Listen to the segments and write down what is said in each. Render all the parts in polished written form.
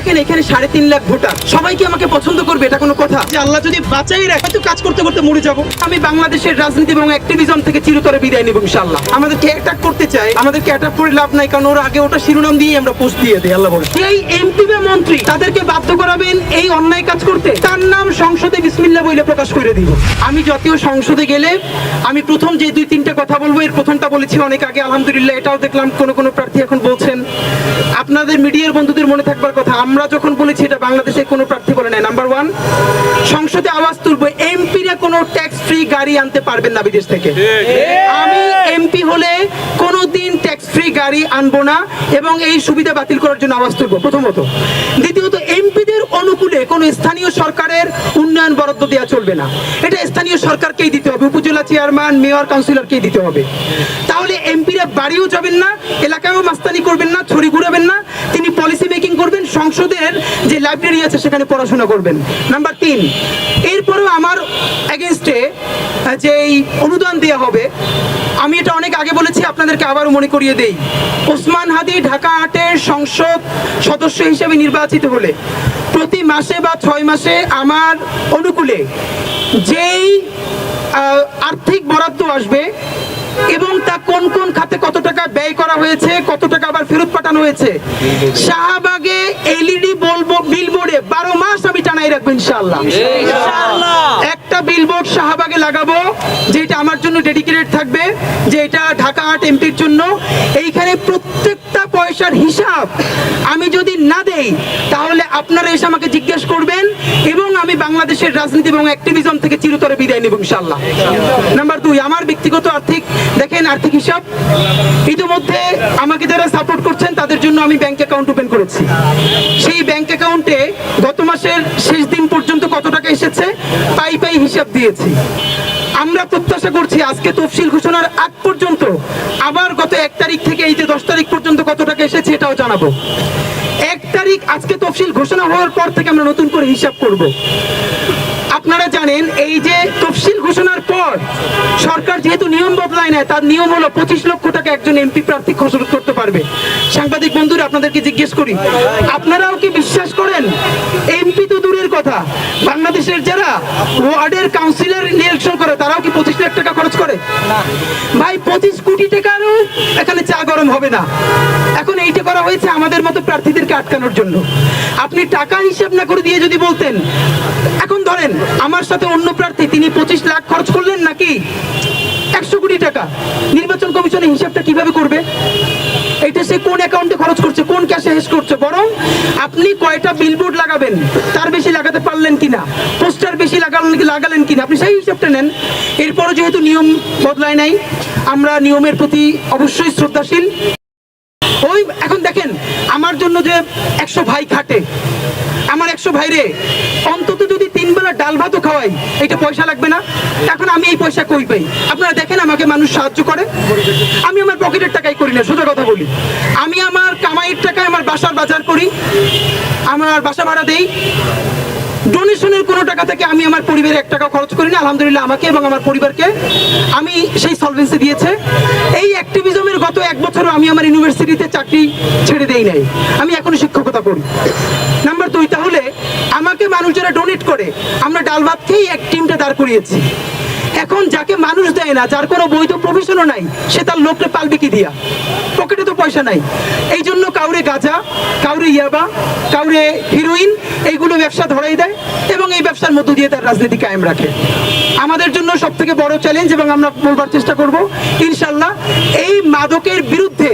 দেখেন এখানে 3.5 লাখ ভোটার, সবাই কি আমাকে পছন্দ করবে? এটা কোনো কথা? যে আল্লাহ যদি বাঁচাই রাখে তো কাজ করতে করতে মরে যাব। আমি বাংলাদেশের রাজনীতি এবং অ্যাক্টিভিজম থেকে চিরতরে বিদায় নেব ইনশাআল্লাহ। আমাদেরকে অ্যাটাক করতে চাই, আমাদেরকে অ্যাটাক করে লাভ নাই, কারণ ওরা আগে ওটা শিরোনাম দিয়ে আমরা পোস্ট দিয়ে দেই। আল্লাহ বলে এই এমপি বা মন্ত্রী তাদেরকে বাধ্য করাবেন এই অন্যায় কাজ করতে, তার নাম সংসদে বিসমিল্লাহ বলে প্রকাশ করে দিব। আমি জাতীয় সংসদে গেলে আমি প্রথম যে 2-3টা কথা বলবো, এর প্রথমটা বলেছি অনেক আগে, আলহামদুলিল্লাহ এটাও দেখলাম কোন প্রার্থী এখন বলছেন। আপনাদের মিডিয়ার বন্ধুদের মনে থাকবার কথা, আমরা যখন বলেছি এটা বাংলাদেশে কোনো প্রার্থী বলে নাই। নাম্বার 1, সংসদে আওয়াজ তুলবো, এমপিরা কোনো ট্যাক্স ফ্রি গাড়ি আনতে পারবেন না বিদেশ থেকে। আমি এমপি হলে কোনোদিন ট্যাক্স ফ্রি গাড়ি আনবো না এবং এই সুবিধা বাতিল করার জন্য আওয়াজ তুলবো প্রথমত। দ্বিতীয়ত, এমপিদের অনুকূলে কোনো স্থানীয় সরকারের উন্নয়ন বরাদ্দ দেওয়া চলবে না, এটা স্থানীয় সরকারকেই দিতে হবে, উপজেলা চেয়ারম্যান, মেয়র, কাউন্সিলরকেই দিতে হবে। তাহলে এমপিরা বাড়িও যাবেন না, এলাকায়ও মাস্তানি করবেন না, ছড়ি ঘুরাবেন না, তিনি পলিসি মেকিং করবেন, সংসদের যে লাইব্রেরি আছে সেখানে পড়াশোনা করবেন। নাম্বার 3, এরপরেও আমার এগেনস্টে যে অনুদান দেওয়া হবে, আমি এটা অনেক আগে বলেছি, আপনাদেরকে আবারও মনে করিয়ে দেই। ওসমান হাদি ঢাকা 8-এর সংসদ সদস্য হিসেবে নির্বাচিত হলে প্রতি মাসে বা 6 মাসে আমার অনুকূলে যেই আর্থিক বরাদ্দ আসবে এবং তা কোন কোন খাতে কত টাকা ব্যয় করা হয়েছে, কত টাকা আবার ফেরত পাঠানো হয়েছে, শাহবাগে এলইডি বিলবোর্ডে 12 মাস আমি টানাই রাখবো ইনশাআল্লাহ। একটা বিলবোর্ড শাহবাগে লাগাবো যেটা আমার জন্য ডেডিকেটেড থাকবে, যে এটা ঢাকা 8 এমপির জন্য। এইখানে প্রত্যেকটা পয়সার হিসাব আমি যদি না দেই তাহলে আপনারা এসে আমাকে জিজ্ঞেস করবেন এবং আমি বাংলাদেশের রাজনীতি এবং অ্যাক্টিভিজম থেকে চিরতরে বিদায় নেব ইনশাআল্লাহ। নাম্বার 2, আমার ব্যক্তিগত আর্থিক হিসাব, ইতিমধ্যে আমাকে যারা সাপোর্ট করছেন তাদের জন্য আমি ব্যাংক অ্যাকাউন্ট ওপেন করেছি। সেই ব্যাংক অ্যাকাউন্টে গত মাসের শেষ দিন পর্যন্ত কত টাকা এসেছে পাই হিসাব দিয়েছি। আমরা প্রত্যাশা করছি আজকে তফসিল ঘোষণার আগ পর্যন্ত আবার গত 1 তারিখ থেকে এই যে 10 তারিখ পর্যন্ত কত টাকা এসেছে এটাও জানাবো। 1 তারিখ আজকে তফসিল ঘোষণা হওয়ার পর থেকে আমরা নতুন করে হিসাব করব। আপনারা জানেন এই যে তফসিল ঘোষণার পর সরকার যেহেতু নিয়ম বদলায় না, তার নিয়ম হলো 25 লক্ষ টাকা একজন এমপি প্রার্থী খরচ করতে পারবে। সাংবাদিক বন্ধুরা, আপনাদেরকে জিজ্ঞেস করি, আপনারাও কি বিশ্বাস করেন? এমপি তো দূরের কথা, বাংলাদেশের যারা ওয়ার্ডের কাউন্সিলর ইলেকশন করে তারাও কি 25 লাখ টাকা খরচ করে? ভাই 25 কোটি টাকারও এখানে চা গরম হবে না। এখন এইটা করা হয়েছে আমাদের মতো প্রার্থীদেরকে আটকানোর জন্য। আপনি টাকা হিসাব না করে দিয়ে যদি বলতেন, এখন ধরেন আমার সাথে অন্য প্রার্থী, তিনি 25 লাখ খরচ করলেন নাকি 100 কোটি টাকা, নির্বাচন কমিশনের হিসাবটা কিভাবে করবে? এটা সে কোন অ্যাকাউন্টে খরচ করছে, কোন ক্যাশে হেস করছে? বরং আপনি কয়টা বিলবোর্ড লাগাবেন, তার বেশি লাগাতে পারলেন কিনা, পোস্টার বেশি লাগালেন কিনা, আপনি সেই হিসাবটা নেন। এরপরও যেহেতু নিয়ম বদলায় নাই, আমরা নিয়মের প্রতি অবশ্যই শ্রদ্ধাশীল। ওই এখন দেখেন, আমার জন্য যে 100 ভাই খাটে, আমার 100 ভাইরে অন্তত যদি 3 বেলা ডাল ভাতও খাওয়াই, এটা পয়সা লাগবে না? এখন আমি এই পয়সা কই পাই? আপনারা দেখেন আমাকে মানুষ সাহায্য করে, আমি আমার পকেটের টাকাই করি না, সোজা কথা বলি। আমি আমার কামাইয়ের টাকায় আমার বাসার বাজার করি, আমার বাসা ভাড়া দেই। ডোনেশনের কোনো টাকা থেকে আমি আমার পরিবারে 1 টাকা খরচ করি না। আলহামদুলিল্লাহ আমাকে এবং আমার পরিবারকে আমি সেই সলভেন্সি দিয়েছে। এই অ্যাক্টিভিজমের গত 1 বছরও আমি আমার ইউনিভার্সিটিতে চাকরি ছেড়ে দেই নাই, আমি এখনো শিক্ষকতা করি। নাম্বার 2, তাহলে আমাকে মানুষ যারা ডোনেট করে, আমরা ডাল ভাত খেয়েই এক টিমটা দাঁড় করিয়েছি। এখন যাকে মানুষ দেয় না, যার কোনো বৈধ প্রফেশনও নাই, সে তার লোককে পালবে কি দিয়া? পকেটে তো পয়সা নাই। এই জন্য কাউরে গাঁজা, কাউরে ইয়াবা, কাউরে হিরোইন, এইগুলো ব্যবসা ধরাই দেয় এবং এই ব্যবসার মধ্য দিয়ে তার রাজনীতি কায়েম রাখে। আমাদের জন্য সব থেকে বড় চ্যালেঞ্জ, এবং আমরা বলবার চেষ্টা করব ইনশাল্লাহ, এই মাদকের বিরুদ্ধে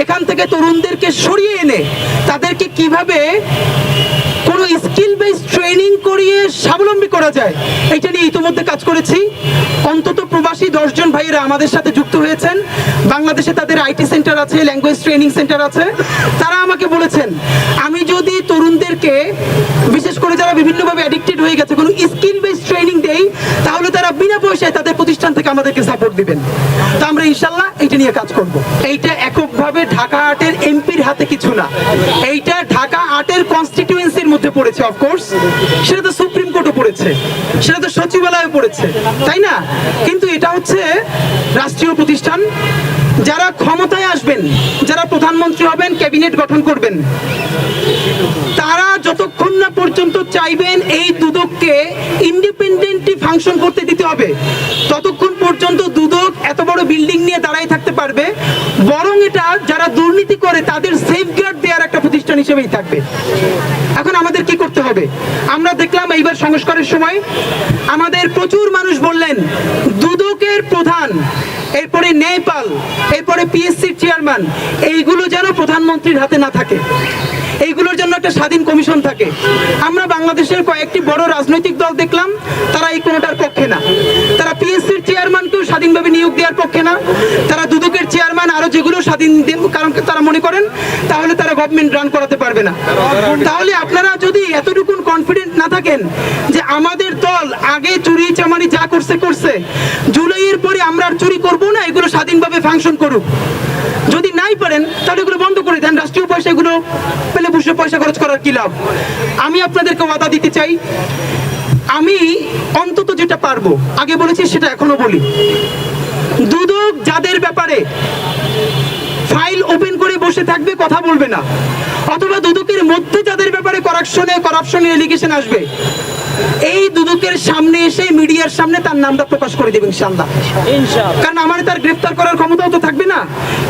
এখান থেকে তরুণদেরকে সরিয়ে এনে তাদেরকে কিভাবে কোনো স্কিল বেস ট্রেনিং করিয়ে স্বাবলম্বী করা যায়, এটা নিয়ে ইতিমধ্যে কাজ করেছি। অন্তত প্রবাসী 10 জন ভাইয়েরা আমাদের সাথে যুক্ত হয়েছেন। বাংলাদেশে তাদের আইটি সেন্টার আছে, ল্যাঙ্গুয়েজ ট্রেনিং সেন্টার আছে। তারা আমাকে বলেছেন, আমি যদি তরুণদেরকে, বিশেষ করে যারা বিভিন্নভাবে অ্যাডিক্টেড হয়ে গেছে, কোনো স্কিল বেস ট্রেনিং দেই, তাহলে তারা বিনা পয়সায় তাদের প্রতিষ্ঠান থেকে আমাদেরকে সাপোর্ট দিবেন। তো আমরা ইনশাল্লাহ এইটা নিয়ে কাজ করব। এইটা এককভাবে ঢাকা 8-এর এমপির হাতে কিছু না, এইটা ঢাকা 8-এর কনস্টিটিউয়েন্সির মধ্যে পড়েছে। অফকোর্স সেটা তো সুপ্রিম কোর্টে পড়েছে, সেটা তো সচিবালয়ে পড়েছে, তাই না? কিন্তু এটা হচ্ছে রাষ্ট্রীয় প্রতিষ্ঠান। যারা ক্ষমতায় আসবেন, যারা প্রধানমন্ত্রী হবেন, ক্যাবিনেট গঠন করবেন, তারা ফাংশন করতে দিতে হবে, ততক্ষণ পর্যন্ত দুদক এত বড় বিল্ডিং নিয়ে দাঁড়ায় থাকতে পারবে, বরং এটা যারা দুর্নীতি করে তাদের সেফগার্ড দেওয়ার একটা প্রতিষ্ঠান হিসেবেই থাকবে। এখন আমাদের কি করতে হবে? আমরা দেখলাম এইবার সংস্কারের সময় আমাদের প্রচুর মানুষ বললেন দুদকের প্রধান, এরপরে ন্যায়পাল, এরপরে পিএসসির চেয়ারম্যান, এইগুলো যেন প্রধানমন্ত্রীর হাতে না থাকে, এইগুলোর জন্য একটা স্বাধীন কমিশন থাকে। আমরা বাংলাদেশের কয়েকটি বড় রাজনৈতিক দল দেখলাম তারা এই কোনোটার পক্ষে না, তারা পিএসসির চেয়ারম্যানকেও স্বাধীনভাবে নিয়োগ দেওয়ার পক্ষে না, তারা দুদকের চেয়ারম্যান আরো যেগুলো স্বাধীন দেন, কারণ তারা মনে করেন তাহলে তারা গভর্নমেন্ট রান করাতে পারবে না। তাহলে আপনারা যদি এতটুকু কনফিডেন্ট না থাকেন যে আমাদের দল আগে চুরি চামারি যা করছে করছে, জুলাইয়ের পরে আমরা আর চুরি করবো না, এগুলো স্বাধীনভাবে ফাংশন করুক, যদি নাই পারেন তাহলে এগুলো বন্ধ করে দেন। রাষ্ট্রীয় পয়সা এগুলো পেলে বসে পয়সা খরচ করার কি লাভ? আমি আপনাদেরকে ওয়াদা দিতে চাই, আমি অন্তত যেটা পারবো, আগে বলেছি সেটা এখনো বলি, দুদক যাদের ব্যাপারে ফাইল ওপেন করে বসে থাকবে, কথা বলবে না, অথবা দুদকের মধ্যে যাদের ব্যাপারে করাপশনের এলিগেশন আসবে, এই দুদকের সামনে এসে মিডিয়ার সামনে তার নামটা প্রকাশ করে দেবেন ইনশাআল্লাহ। কারণ আমার তার গ্রেফতার করার ক্ষমতাও তো থাকবে না,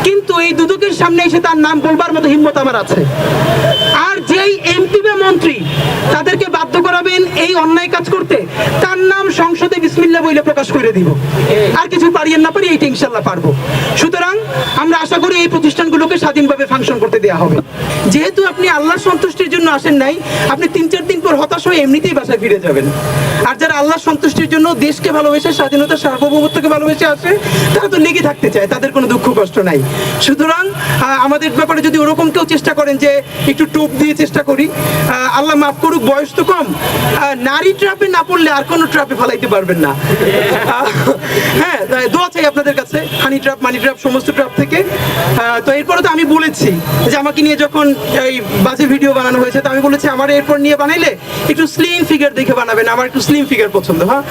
কিন্তু এই দুদকের সামনে এসে তার নাম বলবার মতো হিম্মত আমার আছে। আর যেই এমপি বা মন্ত্রী তাদেরকে বাধ্য করাবেন এই অন্যায় কাজ করতে, তার নাম সংসদে বিসমিল্লাহ বলে প্রকাশ করে দিব। আর কিছু পারিয়েন না পারি, এইটা ইনশাআল্লাহ পারবো। সুতরাং আমরা আশা করি এই প্রতিষ্ঠানগুলোকে স্বাধীনভাবে ফাংশন করতে দেওয়া হবে। যেহেতু আপনি আল্লাহর সন্তুষ্টির জন্য আসেন নাই, আপনি 3-4 দিন পর হতাশ হয়ে এমনিতেই বাসায় ফিরে যাবেন। আর যারা আল্লাহর সন্তুষ্টির জন্য দেশকে ভালোবেসে, স্বাধীনতা সার্বভৌমত্বকে ভালোবেসে আসে, তারা তো লেগে থাকতে চায়, তাদের কোনো দুঃখ কষ্ট নাই। সুতরাং আমাদের ব্যাপারে যদি ওরকম কেউ চেষ্টা করেন যে একটু টোপ দিয়ে চেষ্টা করি, আল্লাহ মাফ করুক, বয়স তো কম, নারী ট্রাপে না পড়লে আর কোনো ট্রাপে ফালাইতে পারবেন না। হ্যাঁ, দোয়া চাই আপনাদের কাছে, হানি ট্রাপ, মানি ট্রাপ, সমস্ত ট্রাপ থেকে। তো এরপরে তো আমি বলেছি যে আমাকে নিয়ে যখন এই বাজে ভিডিও বানানো হয়েছে, তো আমি বলেছি আমার এরপর নিয়ে বানাইলে একটু স্লিম ফিগার দেখে বানাবেন, আমার একটু স্লিম ফিগার পছন্দ। হ্যাঁ,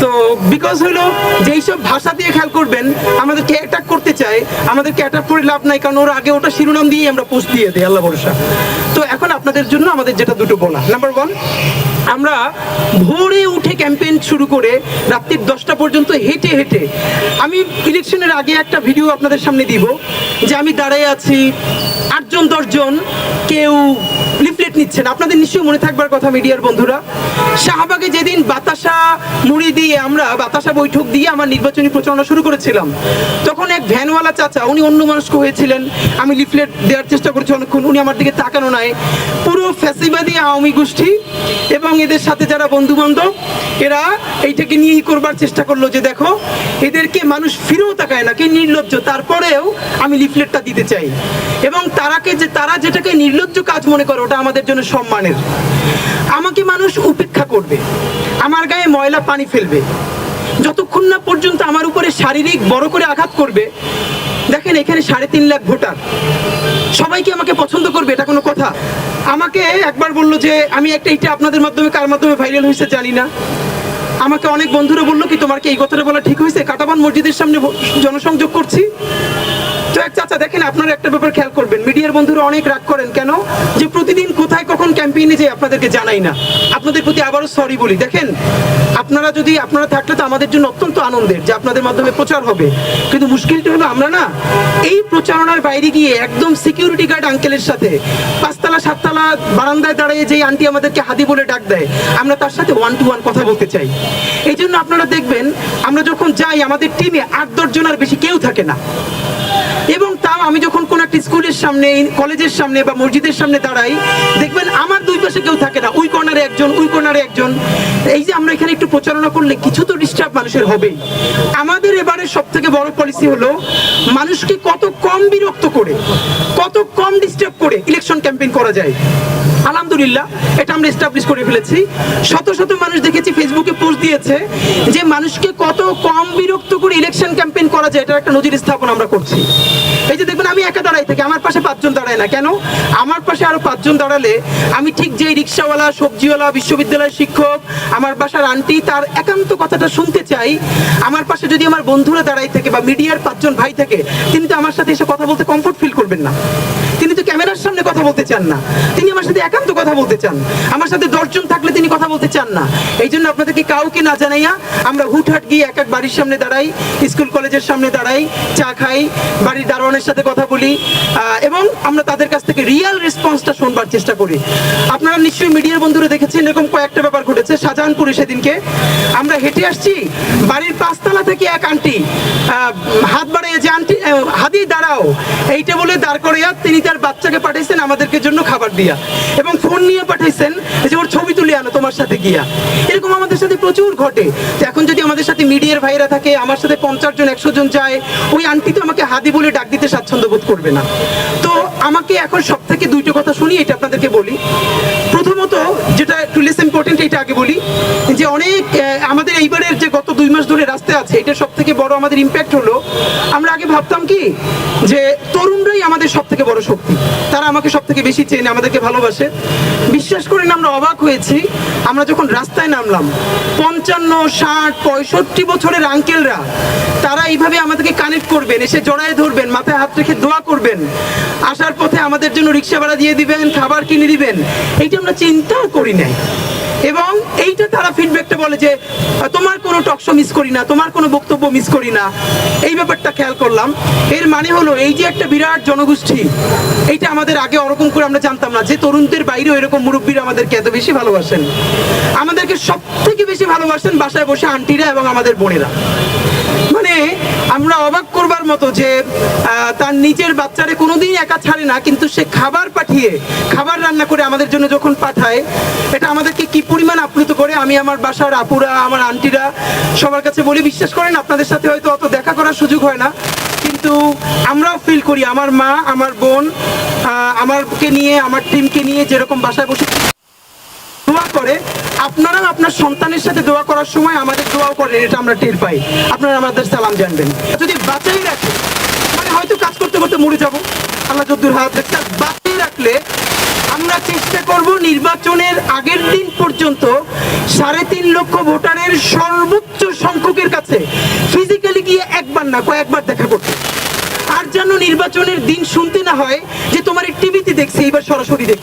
তো বিকজ হলো যেই সব ভাষা দিয়ে খেয়াল করবেন আমাদেরকে অ্যাটাক করতে চায়, আমাদেরকে অ্যাটাক করে লাভ নাই, কারণ ওরা আগে ওটা শিরোনাম দিয়ে আমরা পোস্ট দিয়ে দিই, আল্লাহ ভরসা। তো এখন আপনাদের জন্য আমাদের যেটা দুটো বলা, নাম্বার 1, আমরা ভোরে উঠে ক্যাম্পেইন শুরু করে রাত্রি 10টা পর্যন্ত হেঁটে হেঁটে, আমি ইলেকশনের আগে একটা ভিডিও আপনাদের সামনে দিব যে আমি দাঁড়ায় আছি, 8-10 জন কেউ লিফলেট নিচ্ছেন। আপনাদের নিশ্চয়ই মনে থাকবার কথা মিডিয়ার বন্ধুরা, শাহবাগে যেদিন বাতাসা মুড়ি দিয়ে আমরা বাতাসা বৈঠক দিয়ে আমার নির্বাচনী প্রচারণা শুরু করেছিলাম, তখন এক ভ্যানওয়ালা চাচা, উনি অন্য মানুষ হয়েছিলেন, আমি লিফলেট দেওয়ার চেষ্টা করছি অনেকক্ষণ, উনি আমার দিকে তাকানো নাই। পুরো ফ্যাসিবাদী আওয়ামী গোষ্ঠী এবং এদের সাথে যারা বন্ধু বান্ধব, এরা এইটাকে নিয়ে করবার চেষ্টা করলো যে দেখো এদেরকে মানুষ ফিরেও তাকায় না, কি নির্লজ্জ, তারপরেও আমি লিফলেটটা দিতে চাই। এবং তারা যেটাকে নির্লজ্জ কাজ মনে করে ওটা আমাদের জন্য সম্মানের। আমাকে মানুষ উপেক্ষা করবে, আমার গায়ে ময়লা পানি ফেলবে, যতক্ষণ না পর্যন্ত আমার উপরে শারীরিক বড় করে আঘাত করবে। দেখেন এখানে 3.5 লাখ ভোটার, সবাইকে আমাকে পছন্দ করবে এটা কোনো কথা? আমাকে একবার বললো যে আমি এইটা আপনাদের মাধ্যমে, কার মাধ্যমে ভাইরাল হয়েছে জানি না, আমাকে অনেক বন্ধুরা বললো কি তোমার কি এই কথাটা বলা ঠিক হয়েছে, কাটাবান মসজিদের সামনে জনসংযোগ করছি। তো এক চাচা, দেখেন আপনারা একটা ব্যাপার খেয়াল করবেন, মিডিয়ার বন্ধুরা অনেক রাগ করেন কেন, যে প্রতিদিন কোথায় কখন ক্যাম্পেইনে যাই আপনাদেরকে জানাই না। আপনাদের প্রতি আবারও সরি বলি। দেখেন আপনারা থাকলে তো আমাদের জন্য অত্যন্ত আনন্দের যে আপনাদের মাধ্যমে প্রচার হবে, কিন্তু মুশকিলটা হলো আমরা না এই প্রচারণার বাইরে গিয়ে একদম সিকিউরিটি গার্ড আঙ্কেলের সাথে 5তলা 7তলা বারান্দায় দাঁড়িয়ে যেই আন্টি আমাদেরকে হাদি বলে ডাক দেয়, আমরা তার সাথে 1-to-1 কথা বলতে চাই। এই জন্য আপনারা দেখবেন আমরা যখন যাই আমাদের টিমে 8-10 জনের বেশি কেউ থাকে না। এবং তাও আমি যখন কোন একটা স্কুলের সামনে, কলেজের সামনে বা মসজিদের সামনে দাঁড়াই, দেখবেন আমার দুই পাশে কেউ থাকে না, ওই কর্নারে একজন, ওই কর্নারে একজন। এই যে আমরা এখানে একটু প্রচারণা করলে কিছু তো ডিস্টার্ব মানুষের হবেই। আমাদের এবারে সব থেকে বড় পলিসি হলো মানুষকে কত কম বিরক্ত করে, কত কম ডিস্টার্ব করে ইলেকশন ক্যাম্পেইন করা যায়। আলহামদুলিল্লাহ এটা আমরা এস্টাবলিশ করে ফেলেছি। শত শত মানুষ দেখেছি ফেসবুকে পোস্ট দিয়েছে যে মানুষকে কত কম বিরক্ত করে ইলেকশন ক্যাম্পেইন করা যায়, এটার একটা নজির স্থাপন আমরা করছি। এই যে দেখবেন আমি একা দাঁড়াই থাকি, আমার পাশে 5 জন দাঁড়ায় না কেন? আমার পাশে আরো 5 জন দাঁড়ালে আমি ঠিক যে রিক্সাওয়ালা, সবজিওয়ালা, বিশ্ববিদ্যালয়ের শিক্ষক, আমার বাসার আন্টি, তার একান্ত কথাটা শুনতে চাই। আমার পাশে যদি আমার বন্ধুরা দাঁড়াই থাকে বা মিডিয়ার 5 জন ভাই থাকে, তিনি তো আমার সাথে এসে কথা বলতে কমফোর্ট ফিল করবেন না, তিনি তো ক্যামেরার সামনে কথা বলতে চান না, তিনি আমার সাথে একান্ত কথা কথা বলতে চান, আমার সাথে 10 জন থাকলে তিনি কথা বলতে চান না। এই জন্য আপনাদেরকে কাউকে না জানাইয়া আমরা হুটহাট গিয়ে এক এক বাড়ির সামনে দাঁড়াই, স্কুল কলেজের সামনে দাঁড়াই, চা খাই, বাড়ির দারোয়ানের সাথে কথা বলি, এবং আমরা তাদের কাছ থেকে রিয়েল রেসপন্সটা শুনবার চেষ্টা করি। আপনারা নিশ্চয়ই মিডিয়ার বন্ধুরা দেখেছেন এরকম কয়েকটা ব্যাপার ঘটেছে। শাহজাহানপুরে সেদিনকে আমরা হেঁটে আসছি, বাড়ির 5 তলা থেকে এক আন্টি হাত বাড়াইয়া যে আন্টি হাদি দাঁড়াও এইটা বলে দাঁড় করিয়া তিনি তার বাচ্চাকে পাঠাইছেন আমাদেরকে জন্য খাবার দিয়া, এবং ফোন নিয়ে পাঠাইছেন যে ওর ছবি তুলে আনো তোমার সাথে গিয়া। এরকম আমাদের সাথে প্রচুর ঘটে। তো এখন যদি আমাদের সাথে মিডিয়ার ভাইরা থাকে, আমার সাথে 50 জন 100 জন যায়, ওই আন্টি তো আমাকে হাদি বলে ডাক দিতে স্বাচ্ছন্দ্য বোধ করবে না। তো আমাকে এখন সব থেকে 2টো কথা শুনি, এটা আপনাদেরকে বলি। প্রথমত যেটা একটু লেস ইম্পর্টেন্ট, এটা আগে বলি যে অনেক আমাদের এইবারের যে গত 2 মাস ধরে রাস্তায় আছে, এটা সব থেকে বড় আমাদের ইম্প্যাক্ট হলো, আমরা আগে ভাবতাম কি যে তরুণরাই আমাদের সব থেকে বড় শক্তি, তারা আমাকে সব থেকে বেশি চেনে, আমাদেরকে ভালোবাসে। বিশ্বাস করেন আমরা অবাক হয়েছি, আমরা যখন রাস্তায় নামলাম 55, 60, 65 বছরের আঙ্কেলরা তারা এইভাবে আমাদেরকে কানেক্ট করবেন, এসে জড়ায় ধরবেন, মাথায় হাত রেখে দোয়া করবেন, আসার পথে আমাদের জন্য রিক্সা ভাড়া দিয়ে দিবেন, খাবার কিনে দিবেন, এইটা আমরা চিন্তাও করি নাই। এবং এইটা তারা ফিডব্যাকটা বলে যে তোমার কোনো টকশো মিস করি না, তোমার কোনো বক্তব্য মিস করি না, এই ব্যাপারটা খেয়াল করলাম। এর মানে হলো এই যে একটা বিরাট জনগোষ্ঠী, এইটা আমাদের আগে ওরকম করে আমরা জানতাম না যে তরুণদের বাইরেও এরকম মুরব্বীরা আমাদেরকে এত বেশি ভালোবাসেন। আমাদেরকে সব থেকে বেশি ভালোবাসেন বাসায় বসে আন্টিরা এবং আমাদের বোনেরা। মানে আমরা অবাক করবার মতো যে তার নিজের বাচ্চারে কোনোদিন একা ছাড়ে না, কিন্তু সে খাবার পাঠিয়ে, খাবার রান্না করে আমাদের জন্য যখন পাঠায়, এটা আমাদেরকে কি পরিমাণ আপ্লুত করে। আমি আমার বাসার আপুরা, আমার আন্টিরা সবার কাছে বলি, বিশ্বাস করেন আপনাদের সাথে হয়তো অত দেখা করার সুযোগ হয় না, কিন্তু আমরাও ফিল করি আমার মা, আমার বোন আমারকে নিয়ে, আমার টিমকে নিয়ে যেরকম বাসায় বসে দোয়া করে, আপনারা আপনার সন্তানের সাথে দোয়া করার সময় আমাদের দোয়াও করেন, এটা আমরা টের পাই। আপনারা আমাদের সালাম জানবেন। যদি বাঁচাই রাখে, মানে হয়তো কাজ করতে করতে মরে যাব, আল্লাহ যদ্দুর হাত রাখছে, বাঁচিয়ে রাখলে আমরা চেষ্টা করব নির্বাচনের আগের দিন পর্যন্ত 3.5 লক্ষ ভোটারের সর্বোচ্চ সংখ্যকের কাছে ফিজিক্যালি গিয়ে একবার না কয়েকবার দেখা করতে। আর যেন নির্বাচনের দিন শুনতে না হয় যে তোমার টিভিতে দেখছি, এবার সরাসরি দেখি।